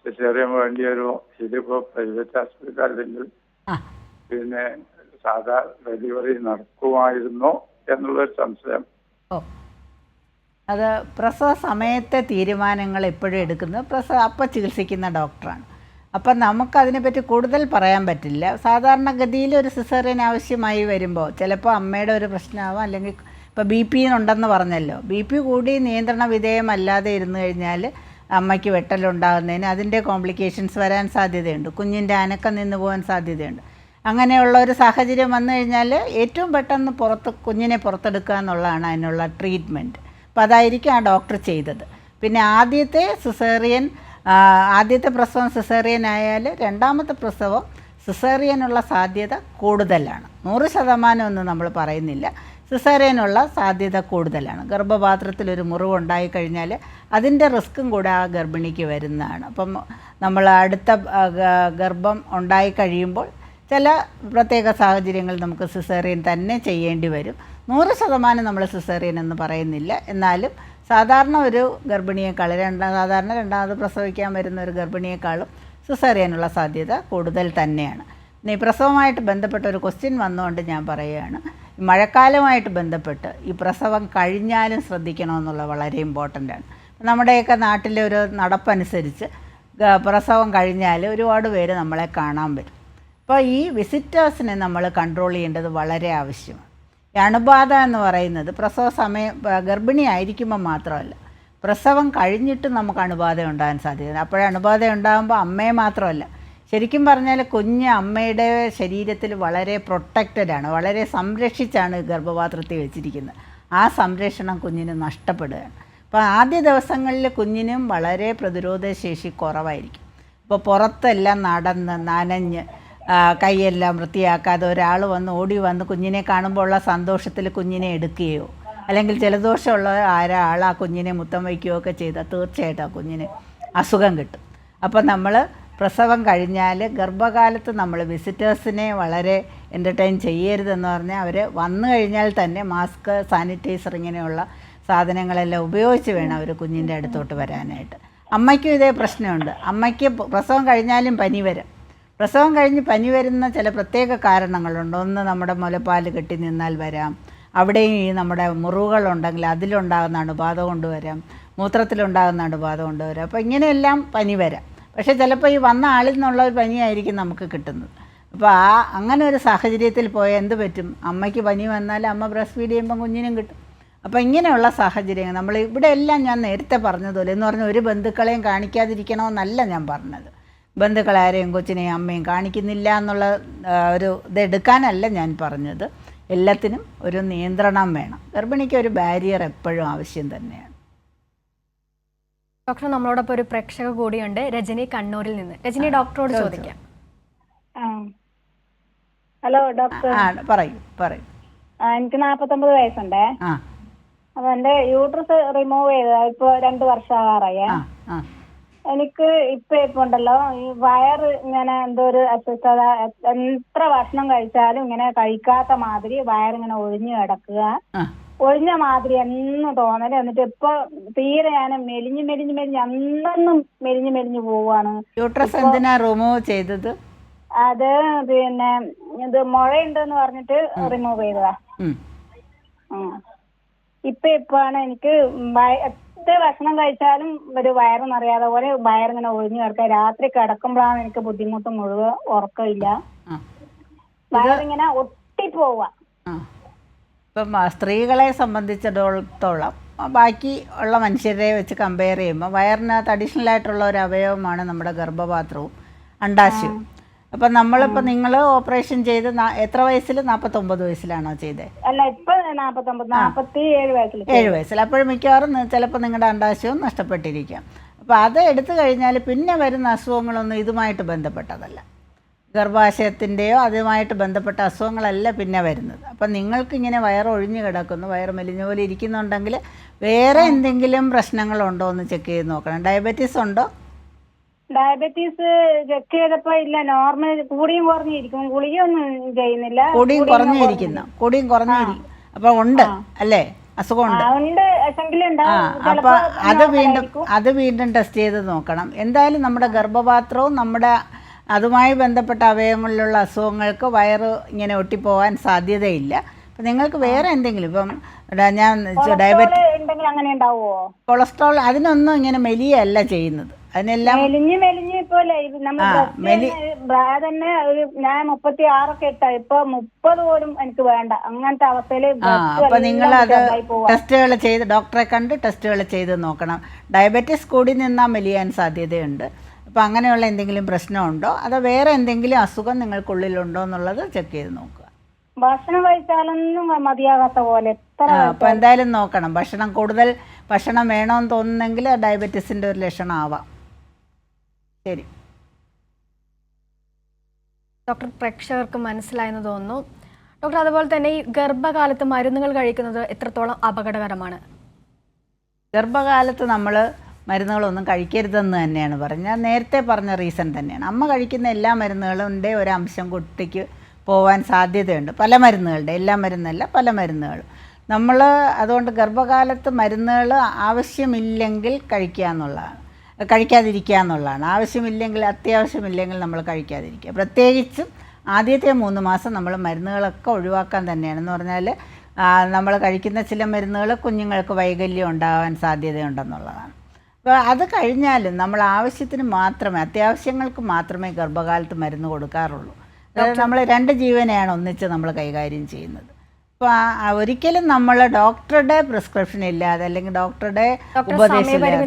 സിസേറിയൻ വേണ്ടി വരും. ഇതിപ്പോ പ്രൈവറ്റ് ആശുപത്രി അല്ലെങ്കിൽ പിന്നെ സാധാ ഡെലിവറി നടക്കുമായിരുന്നോ എന്നുള്ളൊരു സംശയം. അത് പ്രസവ സമയത്തെ തീരുമാനങ്ങൾ എപ്പോഴും എടുക്കുന്നത് അപ്പം ചികിത്സിക്കുന്ന ഡോക്ടറാണ്. അപ്പം നമുക്കതിനെപ്പറ്റി കൂടുതൽ പറയാൻ പറ്റില്ല. സാധാരണഗതിയിൽ ഒരു സിസേറിയൻ ആവശ്യമായി വരുമ്പോൾ ചിലപ്പോൾ അമ്മയുടെ ഒരു പ്രശ്നമാവാം, അല്ലെങ്കിൽ ഇപ്പോൾ ബി പി ഉണ്ടെന്ന് പറഞ്ഞല്ലോ, ബി പി കൂടി നിയന്ത്രണ വിധേയമല്ലാതെ ഇരുന്ന് കഴിഞ്ഞാൽ അമ്മയ്ക്ക് വെട്ടലുണ്ടാകുന്നതിന് അതിൻ്റെ കോംപ്ലിക്കേഷൻസ് വരാൻ സാധ്യതയുണ്ട്. കുഞ്ഞിൻ്റെ അനക്കം നിന്ന് പോകാൻ സാധ്യതയുണ്ട്. അങ്ങനെയുള്ള ഒരു സാഹചര്യം വന്നു കഴിഞ്ഞാൽ ഏറ്റവും പെട്ടെന്ന് കുഞ്ഞിനെ പുറത്തെടുക്കുക എന്നുള്ളതാണ് അതിനുള്ള ട്രീറ്റ്മെൻറ്റ്. അപ്പോൾ അതായിരിക്കും ആ ഡോക്ടർ ചെയ്തത്. പിന്നെ ആദ്യത്തെ പ്രസവം സിസേറിയൻ ആയാൽ രണ്ടാമത്തെ പ്രസവം സിസേറിയനുള്ള സാധ്യത കൂടുതലാണ്. 100% ഒന്നും നമ്മൾ പറയുന്നില്ല, സിസേറിയനുള്ള സാധ്യത കൂടുതലാണ്. ഗർഭപാത്രത്തിലൊരു മുറിവുണ്ടായിക്കഴിഞ്ഞാൽ അതിൻ്റെ റിസ്ക്കും കൂടെ ആ ഗർഭിണിക്ക് വരുന്നതാണ്. അപ്പം നമ്മൾ അടുത്ത ഗർഭം ഉണ്ടായിക്കഴിയുമ്പോൾ ചില പ്രത്യേക സാഹചര്യങ്ങളിൽ നമുക്ക് സിസേറിയൻ തന്നെ ചെയ്യേണ്ടി വരും. 100% നമ്മൾ സിസേറിയൻ എന്ന് പറയുന്നില്ല. എന്നാലും സാധാരണ ഒരു ഗർഭിണിയേക്കാൾ സാധാരണ രണ്ടാമത് പ്രസവിക്കാൻ വരുന്ന ഒരു ഗർഭിണിയേക്കാളും സിസേറിയനുള്ള സാധ്യത കൂടുതൽ തന്നെയാണ്. ഈ പ്രസവമായിട്ട് ബന്ധപ്പെട്ട ഒരു ക്വസ്റ്റ്യൻ വന്നുകൊണ്ട് ഞാൻ പറയുകയാണ്, മഴക്കാലമായിട്ട് ബന്ധപ്പെട്ട് ഈ പ്രസവം കഴിഞ്ഞാലും ശ്രദ്ധിക്കണമെന്നുള്ള വളരെ ഇമ്പോർട്ടൻ്റ് ആണ്. നമ്മുടെയൊക്കെ നാട്ടിലെ ഒരു നടപ്പനുസരിച്ച് പ്രസവം കഴിഞ്ഞാൽ ഒരുപാട് പേര് നമ്മളെ കാണാൻ വരും. അപ്പോൾ ഈ വിസിറ്റേഴ്സിനെ നമ്മൾ കൺട്രോൾ ചെയ്യേണ്ടത് വളരെ ആവശ്യമാണ്. ഈ അണുബാധ എന്ന് പറയുന്നത് പ്രസവ സമയം ഗർഭിണി ആയിരിക്കുമ്പോൾ മാത്രമല്ല, പ്രസവം കഴിഞ്ഞിട്ടും നമുക്ക് അണുബാധ ഉണ്ടാകാൻ സാധ്യത. അപ്പോഴേ അണുബാധ ഉണ്ടാകുമ്പോൾ അമ്മയെ മാത്രമല്ല, ശരിക്കും പറഞ്ഞാൽ കുഞ്ഞ് അമ്മയുടെ ശരീരത്തിൽ വളരെ പ്രൊട്ടക്റ്റഡാണ്, വളരെ സംരക്ഷിച്ചാണ് ഗർഭപാത്രത്തിൽ വെച്ചിരിക്കുന്നത്. ആ സംരക്ഷണം കുഞ്ഞിന് നഷ്ടപ്പെടുകയാണ്. അപ്പോൾ ആദ്യ ദിവസങ്ങളിൽ കുഞ്ഞിനും വളരെ പ്രതിരോധശേഷി കുറവായിരിക്കും. ഇപ്പോൾ പുറത്തെല്ലാം നടന്ന് നനഞ്ഞ് കൈയെല്ലാം വൃത്തിയാക്കാതെ ഒരാൾ ഓടി വന്ന് കുഞ്ഞിനെ കാണുമ്പോൾ ഉള്ള സന്തോഷത്തിൽ കുഞ്ഞിനെ എടുക്കുകയോ അല്ലെങ്കിൽ ജലദോഷമുള്ള ആരാൾ ആ കുഞ്ഞിനെ മുത്തം വയ്ക്കുകയോ ഒക്കെ ചെയ്താൽ തീർച്ചയായിട്ടും ആ കുഞ്ഞിന് അസുഖം കിട്ടും. അപ്പോൾ നമ്മൾ പ്രസവം കഴിഞ്ഞാൽ ഗർഭകാലത്ത് നമ്മൾ വിസിറ്റേഴ്സിനെ വളരെ എൻ്റർടൈൻ ചെയ്യരുതെന്ന് പറഞ്ഞാൽ അവർ വന്നു കഴിഞ്ഞാൽ തന്നെ മാസ്ക്, സാനിറ്റൈസർ ഇങ്ങനെയുള്ള സാധനങ്ങളെല്ലാം ഉപയോഗിച്ച് വേണം അവർ കുഞ്ഞിൻ്റെ അടുത്തോട്ട് വരാനായിട്ട്. അമ്മയ്ക്കും ഇതേ പ്രശ്നമുണ്ട്. അമ്മയ്ക്ക് പ്രസവം കഴിഞ്ഞാലും പനി വരും. പ്രസവം കഴിഞ്ഞ് പനി വരുന്ന ചില പ്രത്യേക കാരണങ്ങളുണ്ട്. ഒന്ന്, നമ്മുടെ മുലപ്പാൽ കെട്ടി നിന്നാൽ വരാം. അവിടെയും ഈ നമ്മുടെ മുറിവുകളുണ്ടെങ്കിൽ അതിലുണ്ടാകുന്ന അണുബാധ കൊണ്ടുവരാം. മൂത്രത്തിലുണ്ടാകുന്ന അണുബാധ കൊണ്ടുവരാം. അപ്പോൾ ഇങ്ങനെയെല്ലാം പനി വരാം. പക്ഷേ ചിലപ്പോൾ ഈ വന്ന ആളിൽ നിന്നുള്ള ഒരു പനിയായിരിക്കും നമുക്ക് കിട്ടുന്നത്. അപ്പോൾ അങ്ങനെ ഒരു സാഹചര്യത്തിൽ പോയാൽ എന്ത് പറ്റും? അമ്മയ്ക്ക് പനി വന്നാൽ അമ്മ ബ്രസ്റ്റ് ഫീഡ് ചെയ്യുമ്പോൾ കുഞ്ഞിനും കിട്ടും. അപ്പോൾ ഇങ്ങനെയുള്ള സാഹചര്യങ്ങൾ നമ്മൾ ഇവിടെ എല്ലാം ഞാൻ നേരത്തെ പറഞ്ഞതുപോലെ എന്ന് പറഞ്ഞാൽ ഒരു ബന്ധുക്കളെയും കാണിക്കാതിരിക്കണമെന്നല്ല ഞാൻ പറഞ്ഞത്. ബന്ധുക്കളാരെയും കൊച്ചിനെയും അമ്മയും കാണിക്കുന്നില്ല എന്നുള്ള ഒരു ഇതെടുക്കാനല്ല ഞാൻ പറഞ്ഞത്. എല്ലാത്തിനും ഒരു നിയന്ത്രണം വേണം. ഗർഭിണിക്ക് ഒരു ബാരിയർ എപ്പോഴും ആവശ്യം തന്നെയാണ്. ഡോക്ടർ, നമ്മളോടൊപ്പം ഒരു പ്രേക്ഷക കൂടിയുണ്ട്, രജനി കണ്ണൂരിൽ നിന്ന്. രജനി, ഡോക്ടറോട് ചോദിക്കാം. Hello doctor. പറയൂ. എനിക്ക് 49 വയസ്സുണ്ടേ. അപ്പൊ എന്റെ യൂട്രസ് റിമൂവ് ചെയ്ത ഇപ്പൊ 2 വർഷം ആകാറായേ. എനിക്ക് ഇപ്പൊ ഉണ്ടല്ലോ ഈ വയറ് ഇങ്ങനെ എന്തോ ഒരു അസ്വസ്ഥത, എത്ര ഭക്ഷണം കഴിച്ചാലും ഇങ്ങനെ കഴിക്കാത്ത മാതിരി വയറിങ്ങനെ ഒഴിഞ്ഞു കിടക്കുക, ഒഴിഞ്ഞ മാതിരി എന്നും തോന്നല്. എന്നിട്ട് ഇപ്പൊ തീരെ ഞാൻ മെലിഞ്ഞ് അന്നും മെലിഞ്ഞു പോവാണ്. യൂട്രസ് എന്തിനാ റിമൂവ് ചെയ്തത്? അത് പിന്നെ ഇത് മുഴയുണ്ടെന്ന് പറഞ്ഞിട്ട് റിമൂവ് ചെയ്തതാ. ഇപ്പാണ് എനിക്ക് എത്ര ഭക്ഷണം കഴിച്ചാലും ഒരു വയറ് നിറയാതെ പോലെ വയറിങ്ങനെ ഒഴിഞ്ഞു കിടക്കുക. രാത്രി കിടക്കുമ്പോഴാണ് എനിക്ക് ബുദ്ധിമുട്ട് മുഴുവൻ, ഉറക്കമില്ല, വയറിങ്ങനെ ഒട്ടിപ്പോവാ. ഇപ്പം സ്ത്രീകളെ സംബന്ധിച്ചിടത്തോളം ബാക്കി ഉള്ള മനുഷ്യരെ വെച്ച് കമ്പയർ ചെയ്യുമ്പോൾ വയറിനകത്ത് അഡീഷണൽ ആയിട്ടുള്ള ഒരു അവയവമാണ് നമ്മുടെ ഗർഭപാത്രവും അണ്ടാശയവും. അപ്പം നമ്മളിപ്പോൾ നിങ്ങൾ ഓപ്പറേഷൻ ചെയ്ത് എത്ര വയസ്സിൽ? 49 വയസ്സിലാണോ ചെയ്തത്? അല്ല, ഇപ്പൊ 47 വയസ്സിൽ. 7 വയസ്സിൽ. അപ്പോഴും മിക്കവാറും ചിലപ്പോൾ നിങ്ങളുടെ അണ്ടാശയവും നഷ്ടപ്പെട്ടിരിക്കാം. അപ്പോൾ അത് എടുത്തു കഴിഞ്ഞാൽ പിന്നെ വരുന്ന അസുഖങ്ങളൊന്നും ഇതുമായിട്ട് ബന്ധപ്പെട്ടതല്ല. ഗർഭാശയത്തിൻ്റെയോ അതുമായിട്ട് ബന്ധപ്പെട്ട അസുഖങ്ങളല്ല പിന്നെ വരുന്നത്. അപ്പം നിങ്ങൾക്കിങ്ങനെ വയറൊഴിഞ്ഞു കിടക്കുന്നു, വയറ് മെലിഞ്ഞ പോലെ ഇരിക്കുന്നുണ്ടെങ്കിൽ വേറെ എന്തെങ്കിലും പ്രശ്നങ്ങളുണ്ടോ എന്ന് ചെക്ക് ചെയ്ത് നോക്കണം. ഡയബറ്റീസ് ഉണ്ടോ? ഡയബറ്റീസ് ചെക്ക് ചെയ്തപ്പോ ഇല്ല, നോർമൽ. കൂടിയും കുറഞ്ഞിരിക്കും, ഗുളികയൊന്നും ചെയ്യുന്നില്ല. കൂടിയും കുറഞ്ഞിരിക്കും. അപ്പൊ ഉണ്ട് അല്ലേ? അസുഖമുണ്ട്. അപ്പൊ അത് വീണ്ടും ടെസ്റ്റ് ചെയ്ത് നോക്കണം. എന്തായാലും നമ്മുടെ ഗർഭപാത്രവും നമ്മുടെ അതുമായി ബന്ധപ്പെട്ട അവയവങ്ങളിലുള്ള അസുഖങ്ങൾക്ക് വയറ് ഇങ്ങനെ ഒട്ടിപ്പോവാൻ സാധ്യതയില്ല. അപ്പം നിങ്ങൾക്ക് വേറെ എന്തെങ്കിലും ഇപ്പം ഞാൻ കൊളസ്ട്രോൾ അതിനൊന്നും ഇങ്ങനെ മെലിയല്ല ചെയ്യുന്നത്. അതിനെല്ലാം ഞാൻ 36 ഇട്ട ഇപ്പൊ 30 പോലും എനിക്ക് വേണ്ട, അങ്ങനത്തെ അവസ്ഥയില്. അപ്പൊ നിങ്ങൾ അത് ടെസ്റ്റുകൾ ചെയ്ത് ഡോക്ടറെ കണ്ട് ടെസ്റ്റുകൾ ചെയ്ത് നോക്കണം. ഡയബറ്റീസ് കൂടി നിന്നാൽ മെലിയാൻ സാധ്യതയുണ്ട്. അപ്പോൾ അങ്ങനെയുള്ള എന്തെങ്കിലും പ്രശ്നമുണ്ടോ, അതോ വേറെ എന്തെങ്കിലും അസുഖം നിങ്ങൾക്കുള്ളിലുണ്ടോ എന്നുള്ളത് ചെക്ക് ചെയ്ത് നോക്കുക. ഭക്ഷണം കഴിച്ചാലൊന്നും മതിയാകാത്ത പോലെ. അപ്പോൾ എന്തായാലും നോക്കണം. കൂടുതൽ ഭക്ഷണം വേണമെന്ന് തോന്നുന്നെങ്കിൽ ഡയബറ്റീസിൻ്റെ ഒരു ലക്ഷണം ആവാം. ശരി ഡോക്ടർ, പ്രേക്ഷകർക്ക് മനസ്സിലായെന്ന് തോന്നുന്നു. ഡോക്ടർ, അതുപോലെ തന്നെ ഈ ഗർഭകാലത്ത് മരുന്നുകൾ കഴിക്കുന്നത് എത്രത്തോളം അപകടകരമാണ്? ഗർഭകാലത്ത് നമ്മൾ മരുന്നുകളൊന്നും കഴിക്കരുതെന്ന് തന്നെയാണ് പറഞ്ഞത്. ഞാൻ നേരത്തെ പറഞ്ഞ റീസൺ തന്നെയാണ്. അമ്മ കഴിക്കുന്ന എല്ലാ മരുന്നുകളുടെ ഒരു അംശം കുട്ടിക്ക് പോവാൻ സാധ്യതയുണ്ട്. പല മരുന്നുകളുടെ, എല്ലാ മരുന്നല്ല, പല മരുന്നുകളും. നമ്മൾ അതുകൊണ്ട് ഗർഭകാലത്ത് മരുന്നുകൾ ആവശ്യമില്ലെങ്കിൽ കഴിക്കാതിരിക്കുക എന്നുള്ളതാണ്. ആവശ്യമില്ലെങ്കിൽ, അത്യാവശ്യമില്ലെങ്കിൽ നമ്മൾ കഴിക്കാതിരിക്കുക. പ്രത്യേകിച്ചും ആദ്യത്തെ 3 മാസം നമ്മൾ മരുന്നുകളൊക്കെ ഒഴിവാക്കാൻ തന്നെയാണ്. എന്ന് പറഞ്ഞാൽ നമ്മൾ കഴിക്കുന്ന ചില മരുന്നുകൾ കുഞ്ഞുങ്ങൾക്ക് വൈകല്യം ഉണ്ടാകാൻ സാധ്യതയുണ്ടെന്നുള്ളതാണ്. അപ്പോൾ അത് കഴിഞ്ഞാലും നമ്മൾ ആവശ്യത്തിന് മാത്രമേ, അത്യാവശ്യങ്ങൾക്ക് മാത്രമേ ഗർഭകാലത്ത് മരുന്ന് കൊടുക്കാറുള്ളൂ. അതായത് നമ്മൾ 2 ജീവനെയാണ് ഒന്നിച്ച് നമ്മൾ കൈകാര്യം ചെയ്യുന്നത്. അപ്പോൾ ഒരിക്കലും നമ്മൾ ഡോക്ടറുടെ പ്രിസ്ക്രിപ്ഷൻ ഇല്ലാതെ അല്ലെങ്കിൽ ഡോക്ടറുടെ ഉപദേശമില്ലാതെ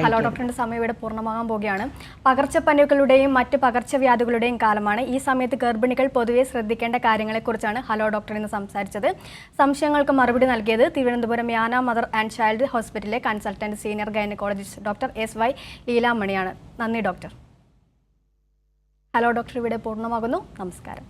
ഹലോ ഡോക്ടറിന്റെ സമയം ഇവിടെ പൂർണ്ണമാകാൻ പോവുകയാണ്. പകർച്ചപ്പനികളുടെയും മറ്റ് പകർച്ചവ്യാധികളുടെയും കാലമാണ്. ഈ സമയത്ത് ഗർഭിണികൾ പൊതുവെ ശ്രദ്ധിക്കേണ്ട കാര്യങ്ങളെക്കുറിച്ചാണ് ഹലോ ഡോക്ടർ ഇന്ന് സംസാരിച്ചത്. സംശയങ്ങൾക്ക് മറുപടി നൽകിയത് Thiruvananthapuram Yana mother and child ഹോസ്പിറ്റലിലെ consultant senior gynaecologist doctor SY ലീലാമണിയാണ്. നന്ദി ഡോക്ടർ. ഹലോ ഡോക്ടർ ഇവിടെ പൂർണ്ണമാകുന്നു. നമസ്കാരം.